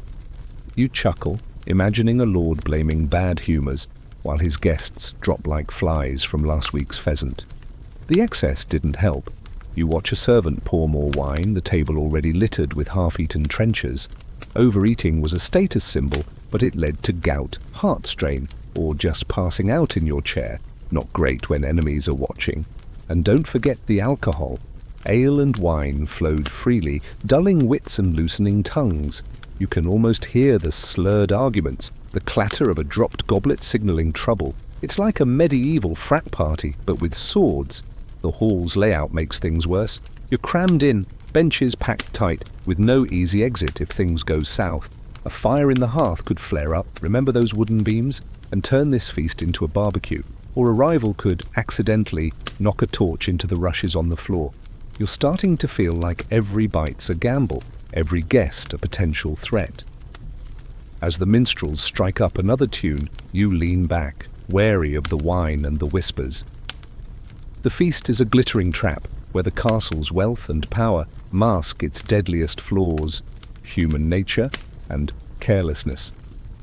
You chuckle, imagining a lord blaming bad humours while his guests drop like flies from last week's pheasant. The excess didn't help. You watch a servant pour more wine, the table already littered with half-eaten trenchers. Overeating was a status symbol, but it led to gout, heart strain, or just passing out in your chair. Not great when enemies are watching. And don't forget the alcohol. Ale and wine flowed freely, dulling wits and loosening tongues. You can almost hear the slurred arguments, the clatter of a dropped goblet signalling trouble. It's like a medieval frat party, but with swords. The hall's layout makes things worse. You're crammed in, benches packed tight, with no easy exit if things go south. A fire in the hearth could flare up, remember those wooden beams, and turn this feast into a barbecue. Or a rival could accidentally knock a torch into the rushes on the floor. You're starting to feel like every bite's a gamble, every guest a potential threat. As the minstrels strike up another tune, you lean back, wary of the wine and the whispers. The feast is a glittering trap, where the castle's wealth and power mask its deadliest flaws, human nature and carelessness.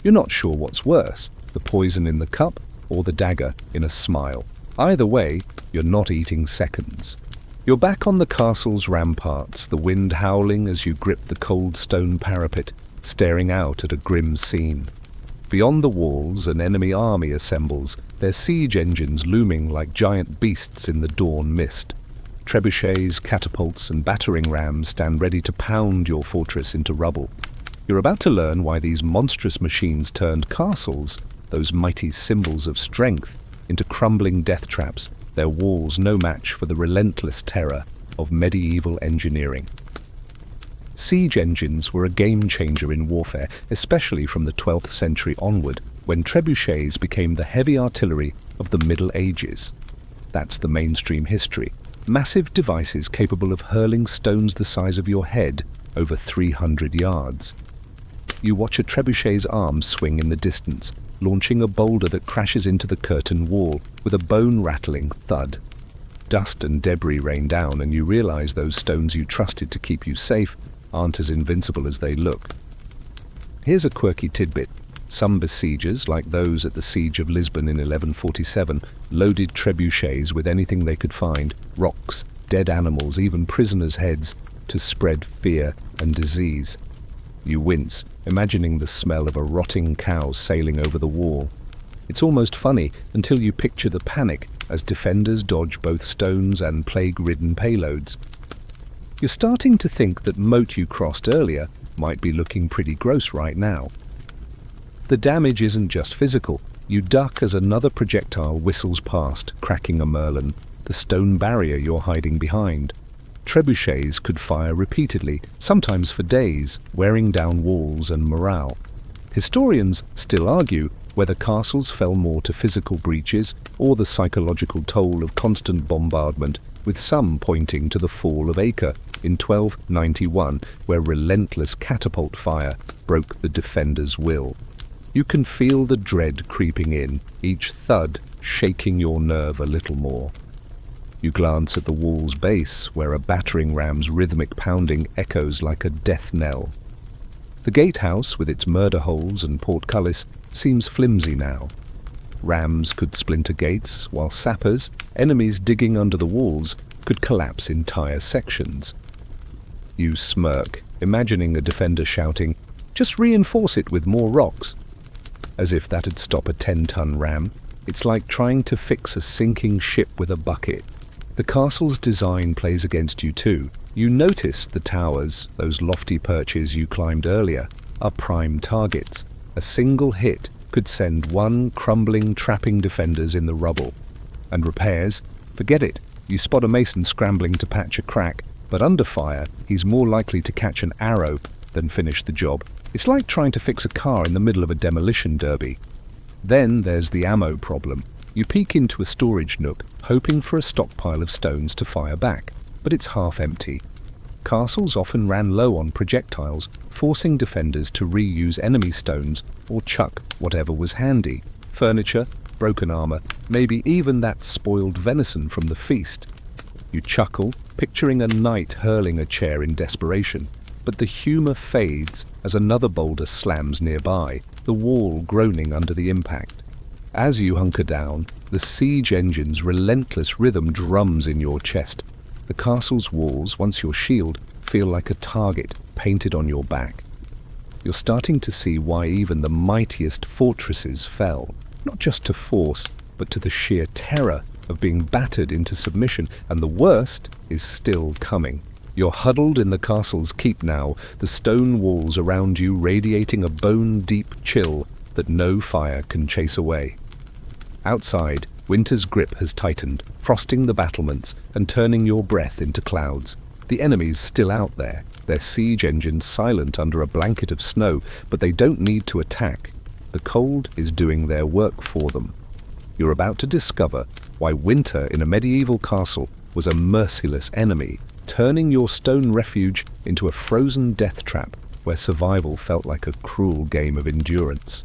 You're not sure what's worse, the poison in the cup or the dagger in a smile. Either way, you're not eating seconds. You're back on the castle's ramparts, the wind howling as you grip the cold stone parapet, staring out at a grim scene. Beyond the walls, an enemy army assembles, their siege engines looming like giant beasts in the dawn mist. Trebuchets, catapults, and battering rams stand ready to pound your fortress into rubble. You're about to learn why these monstrous machines turned castles, those mighty symbols of strength, into crumbling death traps, their walls no match for the relentless terror of medieval engineering. Siege engines were a game-changer in warfare, especially from the 12th century onward, when trebuchets became the heavy artillery of the Middle Ages. That's the mainstream history. Massive devices capable of hurling stones the size of your head over 300 yards. You watch a trebuchet's arm swing in the distance, launching a boulder that crashes into the curtain wall with a bone-rattling thud. Dust and debris rain down, and you realize those stones you trusted to keep you safe aren't as invincible as they look. Here's a quirky tidbit. Some besiegers, like those at the Siege of Lisbon in 1147, loaded trebuchets with anything they could find, rocks, dead animals, even prisoners' heads, to spread fear and disease. You wince, imagining the smell of a rotting cow sailing over the wall. It's almost funny until you picture the panic as defenders dodge both stones and plague-ridden payloads. You're starting to think that moat you crossed earlier might be looking pretty gross right now. The damage isn't just physical. You duck as another projectile whistles past, cracking a merlon, the stone barrier you're hiding behind. Trebuchets could fire repeatedly, sometimes for days, wearing down walls and morale. Historians still argue whether castles fell more to physical breaches or the psychological toll of constant bombardment, with some pointing to the fall of Acre in 1291, where relentless catapult fire broke the defender's will. You can feel the dread creeping in, each thud shaking your nerve a little more. You glance at the wall's base, where a battering ram's rhythmic pounding echoes like a death knell. The gatehouse, with its murder holes and portcullis, seems flimsy now. Rams could splinter gates, while sappers, enemies digging under the walls, could collapse entire sections. You smirk, imagining a defender shouting, "Just reinforce it with more rocks." As if that'd stop a 10-ton ram. It's like trying to fix a sinking ship with a bucket. The castle's design plays against you too. You notice the towers, those lofty perches you climbed earlier, are prime targets. A single hit could send one crumbling, trapping defenders in the rubble. And repairs? Forget it. You spot a mason scrambling to patch a crack, but under fire, he's more likely to catch an arrow than finish the job. It's like trying to fix a car in the middle of a demolition derby. Then there's the ammo problem. You peek into a storage nook, hoping for a stockpile of stones to fire back, but it's half empty. Castles often ran low on projectiles, forcing defenders to reuse enemy stones or chuck whatever was handy: furniture, broken armor, maybe even that spoiled venison from the feast. You chuckle, picturing a knight hurling a chair in desperation, but the humor fades as another boulder slams nearby, the wall groaning under the impact. As you hunker down, the siege engine's relentless rhythm drums in your chest. The castle's walls, once your shield, feel like a target painted on your back. You're starting to see why even the mightiest fortresses fell, not just to force, but to the sheer terror of being battered into submission, and the worst is still coming. You're huddled in the castle's keep now, the stone walls around you radiating a bone-deep chill that no fire can chase away. Outside, winter's grip has tightened, frosting the battlements and turning your breath into clouds. The enemy's still out there, their siege engines silent under a blanket of snow, but they don't need to attack. The cold is doing their work for them. You're about to discover why winter in a medieval castle was a merciless enemy, turning your stone refuge into a frozen death trap where survival felt like a cruel game of endurance.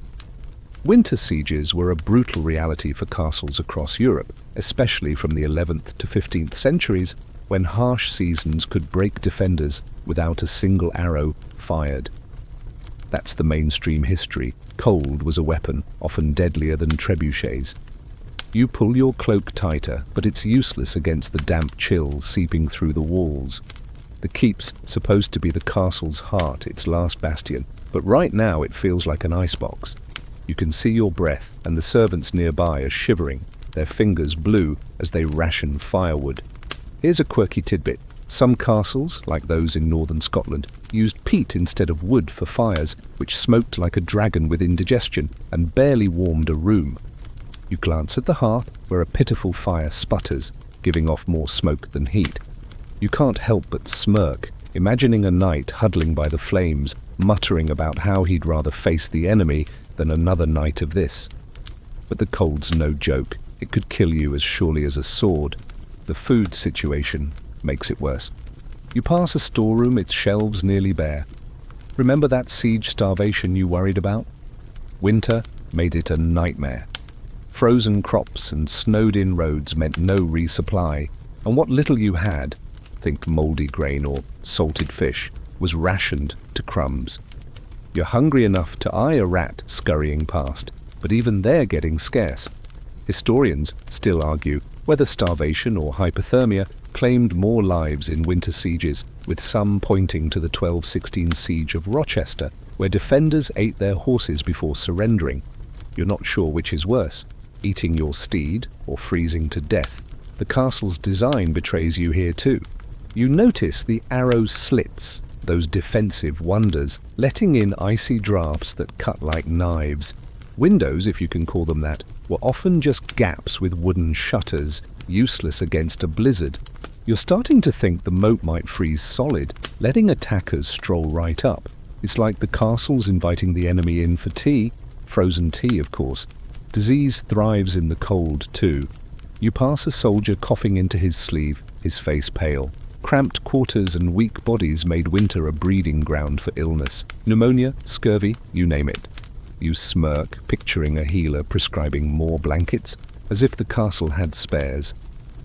Winter sieges were a brutal reality for castles across Europe, especially from the 11th to 15th centuries, when harsh seasons could break defenders without a single arrow fired. That's the mainstream history. Cold was a weapon, often deadlier than trebuchets. You pull your cloak tighter, but it's useless against the damp chill seeping through the walls. The keep's supposed to be the castle's heart, its last bastion, but right now it feels like an icebox. You can see your breath, and the servants nearby are shivering, their fingers blue as they ration firewood. Here's a quirky tidbit. Some castles, like those in northern Scotland, used peat instead of wood for fires, which smoked like a dragon with indigestion and barely warmed a room. You glance at the hearth, where a pitiful fire sputters, giving off more smoke than heat. You can't help but smirk, imagining a knight huddling by the flames, muttering about how he'd rather face the enemy than another night of this. But the cold's no joke. It could kill you as surely as a sword. The food situation makes it worse. You pass a storeroom, its shelves nearly bare. Remember that siege starvation you worried about? Winter made it a nightmare. Frozen crops and snowed-in roads meant no resupply, and what little you had, think moldy grain or salted fish, was rationed to crumbs. You're hungry enough to eye a rat scurrying past, but even they're getting scarce. Historians still argue whether starvation or hypothermia claimed more lives in winter sieges, with some pointing to the 1216 siege of Rochester, where defenders ate their horses before surrendering. You're not sure which is worse, eating your steed or freezing to death. The castle's design betrays you here too. You notice the arrow slits, those defensive wonders, letting in icy drafts that cut like knives. Windows, if you can call them that, were often just gaps with wooden shutters, useless against a blizzard. You're starting to think the moat might freeze solid, letting attackers stroll right up. It's like the castle's inviting the enemy in for tea, frozen tea of course. Disease thrives in the cold too. You pass a soldier coughing into his sleeve, his face pale. Cramped quarters and weak bodies made winter a breeding ground for illness. Pneumonia, scurvy, you name it. You smirk, picturing a healer prescribing more blankets, as if the castle had spares.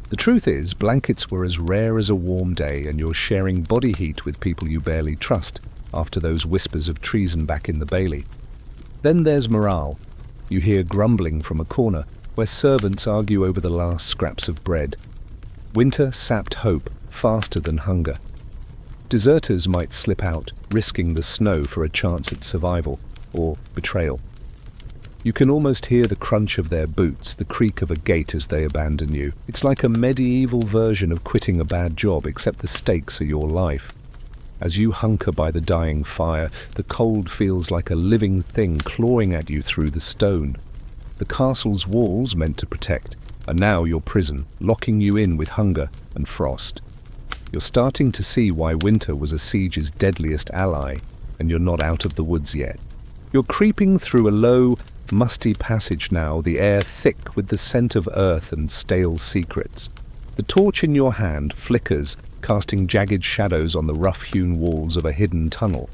The truth is, blankets were as rare as a warm day, and you're sharing body heat with people you barely trust, after those whispers of treason back in the bailey. Then there's morale. You hear grumbling from a corner, where servants argue over the last scraps of bread. Winter sapped hope faster than hunger. Deserters might slip out, risking the snow for a chance at survival, or betrayal. You can almost hear the crunch of their boots, the creak of a gate as they abandon you. It's like a medieval version of quitting a bad job, except the stakes are your life. As you hunker by the dying fire, the cold feels like a living thing clawing at you through the stone. The castle's walls, meant to protect, are now your prison, locking you in with hunger and frost. You're starting to see why winter was a siege's deadliest ally, and you're not out of the woods yet. You're creeping through a low, musty passage now, the air thick with the scent of earth and stale secrets. The torch in your hand flickers, casting jagged shadows on the rough-hewn walls of a hidden tunnel.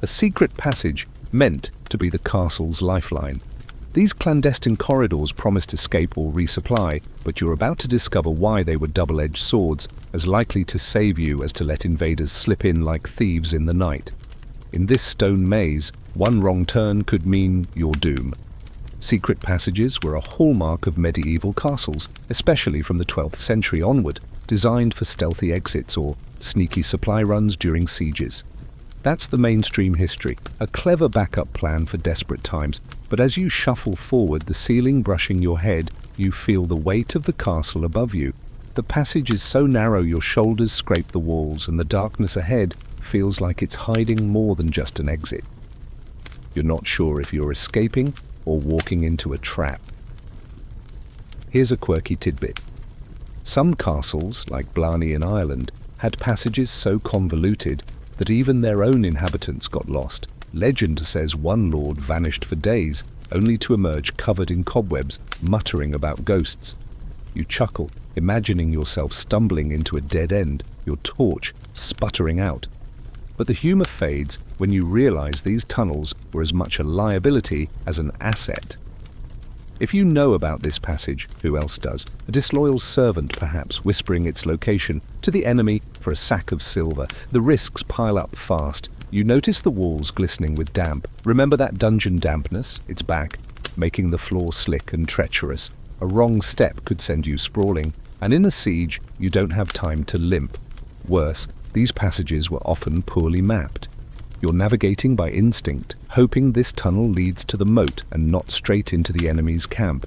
A secret passage meant to be the castle's lifeline. These clandestine corridors promised escape or resupply, but you're about to discover why they were double-edged swords, as likely to save you as to let invaders slip in like thieves in the night. In this stone maze, one wrong turn could mean your doom. Secret passages were a hallmark of medieval castles, especially from the 12th century onward, designed for stealthy exits or sneaky supply runs during sieges. That's the mainstream history, a clever backup plan for desperate times, but as you shuffle forward, the ceiling brushing your head, you feel the weight of the castle above you. The passage is so narrow your shoulders scrape the walls, and the darkness ahead feels like it's hiding more than just an exit. You're not sure if you're escaping or walking into a trap. Here's a quirky tidbit. Some castles, like Blarney in Ireland, had passages so convoluted that even their own inhabitants got lost. Legend says one lord vanished for days, only to emerge covered in cobwebs, muttering about ghosts. You chuckle, imagining yourself stumbling into a dead end, your torch sputtering out. But the humor fades when you realize these tunnels were as much a liability as an asset. If you know about this passage, who else does? A disloyal servant, perhaps, whispering its location to the enemy for a sack of silver. The risks pile up fast. You notice the walls glistening with damp. Remember that dungeon dampness? It's back, making the floor slick and treacherous. A wrong step could send you sprawling, and in a siege, you don't have time to limp. Worse, these passages were often poorly mapped. You're navigating by instinct, hoping this tunnel leads to the moat and not straight into the enemy's camp.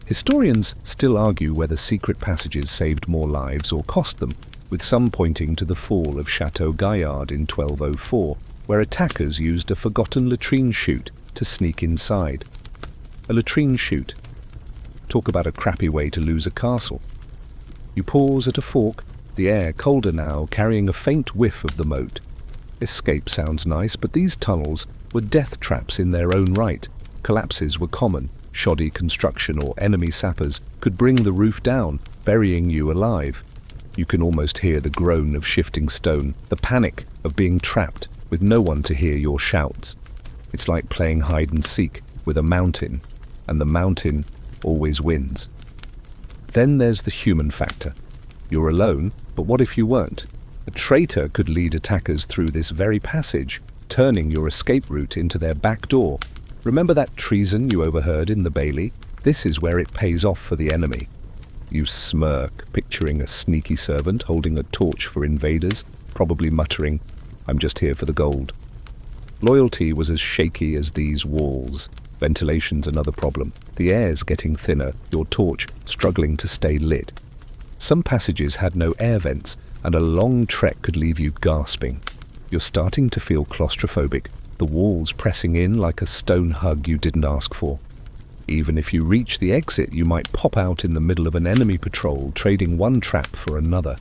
Historians still argue whether secret passages saved more lives or cost them, with some pointing to the fall of Chateau Gaillard in 1204, where attackers used a forgotten latrine chute to sneak inside. A latrine chute. Talk about a crappy way to lose a castle. You pause at a fork, the air colder now, carrying a faint whiff of the moat. Escape sounds nice, but these tunnels were death traps in their own right. Collapses were common. Shoddy construction or enemy sappers could bring the roof down, burying you alive. You can almost hear the groan of shifting stone, the panic of being trapped with no one to hear your shouts. It's like playing hide and seek with a mountain, and the mountain always wins. Then there's the human factor. You're alone, but what if you weren't? A traitor could lead attackers through this very passage, turning your escape route into their back door. Remember that treason you overheard in the Bailey? This is where it pays off for the enemy. You smirk, picturing a sneaky servant holding a torch for invaders, probably muttering, "I'm just here for the gold." Loyalty was as shaky as these walls. Ventilation's another problem. The air's getting thinner, your torch struggling to stay lit. Some passages had no air vents, and a long trek could leave you gasping. You're starting to feel claustrophobic, the walls pressing in like a stone hug you didn't ask for. Even if you reach the exit, you might pop out in the middle of an enemy patrol, trading one trap for another.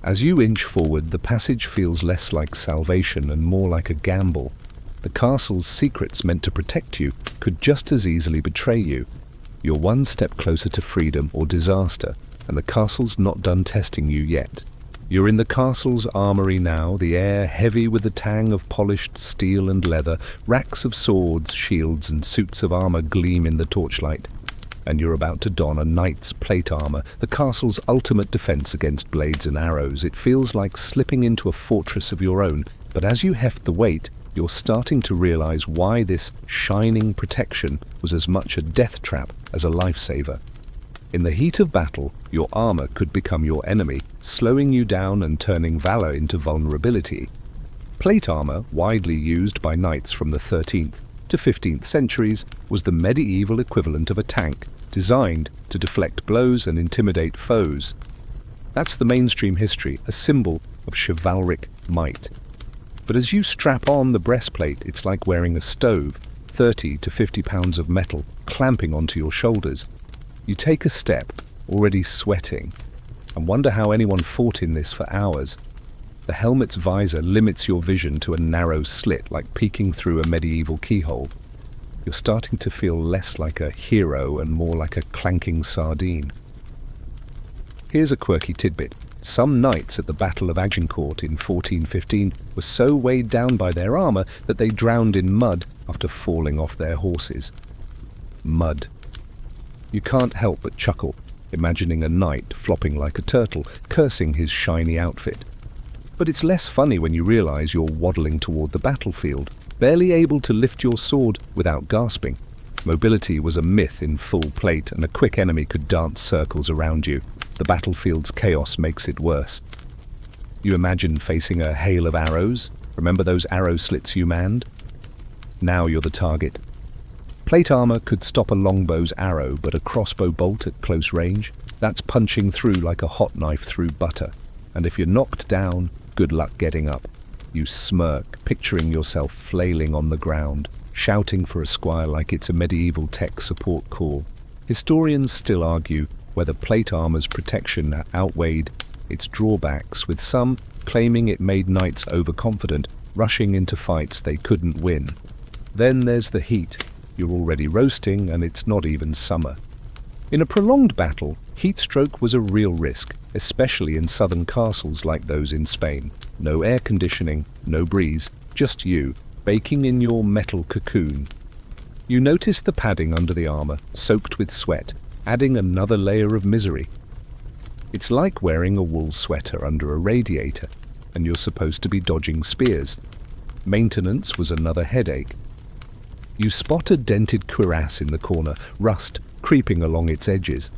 As you inch forward, the passage feels less like salvation and more like a gamble. The castle's secrets meant to protect you could just as easily betray you. You're one step closer to freedom or disaster, and the castle's not done testing you yet. You're in the castle's armory now, the air heavy with the tang of polished steel and leather. Racks of swords, shields, and suits of armor gleam in the torchlight. And you're about to don a knight's plate armor, the castle's ultimate defense against blades and arrows. It feels like slipping into a fortress of your own, but as you heft the weight, you're starting to realize why this shining protection was as much a death trap as a lifesaver. In the heat of battle, your armor could become your enemy, slowing you down and turning valor into vulnerability. Plate armor, widely used by knights from the 13th to 15th centuries, was the medieval equivalent of a tank, designed to deflect blows and intimidate foes. That's the mainstream history, a symbol of chivalric might. But as you strap on the breastplate, it's like wearing a stove, 30 to 50 pounds of metal clamping onto your shoulders. You take a step, already sweating, and wonder how anyone fought in this for hours. The helmet's visor limits your vision to a narrow slit, like peeking through a medieval keyhole. You're starting to feel less like a hero and more like a clanking sardine. Here's a quirky tidbit. Some knights at the Battle of Agincourt in 1415 were so weighed down by their armor that they drowned in mud after falling off their horses. Mud. You can't help but chuckle, imagining a knight flopping like a turtle, cursing his shiny outfit. But it's less funny when you realize you're waddling toward the battlefield, barely able to lift your sword without gasping. Mobility was a myth in full plate, and a quick enemy could dance circles around you. The battlefield's chaos makes it worse. You imagine facing a hail of arrows? Remember those arrow slits you manned? Now you're the target. Plate armor could stop a longbow's arrow, but a crossbow bolt at close range? That's punching through like a hot knife through butter. And if you're knocked down, good luck getting up. You smirk, picturing yourself flailing on the ground, shouting for a squire like it's a medieval tech support call. Historians still argue whether plate armor's protection outweighed its drawbacks, with some claiming it made knights overconfident, rushing into fights they couldn't win. Then there's the heat. You're already roasting, and it's not even summer. In a prolonged battle, heat stroke was a real risk, especially in southern castles like those in Spain. No air conditioning, no breeze, just you, baking in your metal cocoon. You notice the padding under the armor, soaked with sweat, adding another layer of misery. It's like wearing a wool sweater under a radiator, and you're supposed to be dodging spears. Maintenance was another headache. You spot a dented cuirass in the corner, rust creeping along its edges.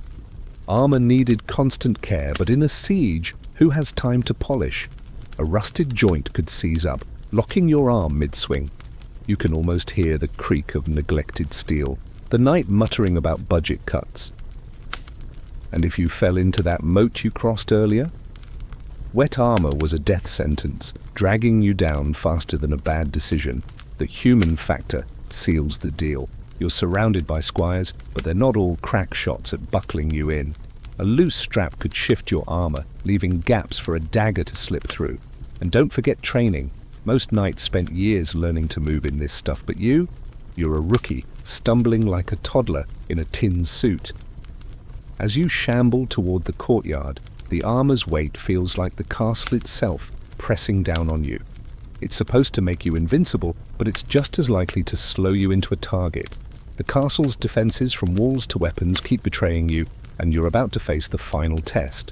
Armor needed constant care, but in a siege, who has time to polish? A rusted joint could seize up, locking your arm mid-swing. You can almost hear the creak of neglected steel, the knight muttering about budget cuts. And if you fell into that moat you crossed earlier? Wet armor was a death sentence, dragging you down faster than a bad decision. The human factor seals the deal. You're surrounded by squires, but they're not all crack shots at buckling you in. A loose strap could shift your armor, leaving gaps for a dagger to slip through. And don't forget training. Most knights spent years learning to move in this stuff, but you're a rookie, stumbling like a toddler in a tin suit. As you shamble toward the courtyard, the armor's weight feels like the castle itself pressing down on you. It's supposed to make you invincible, but it's just as likely to slow you into a target. The castle's defenses from walls to weapons keep betraying you, and you're about to face the final test.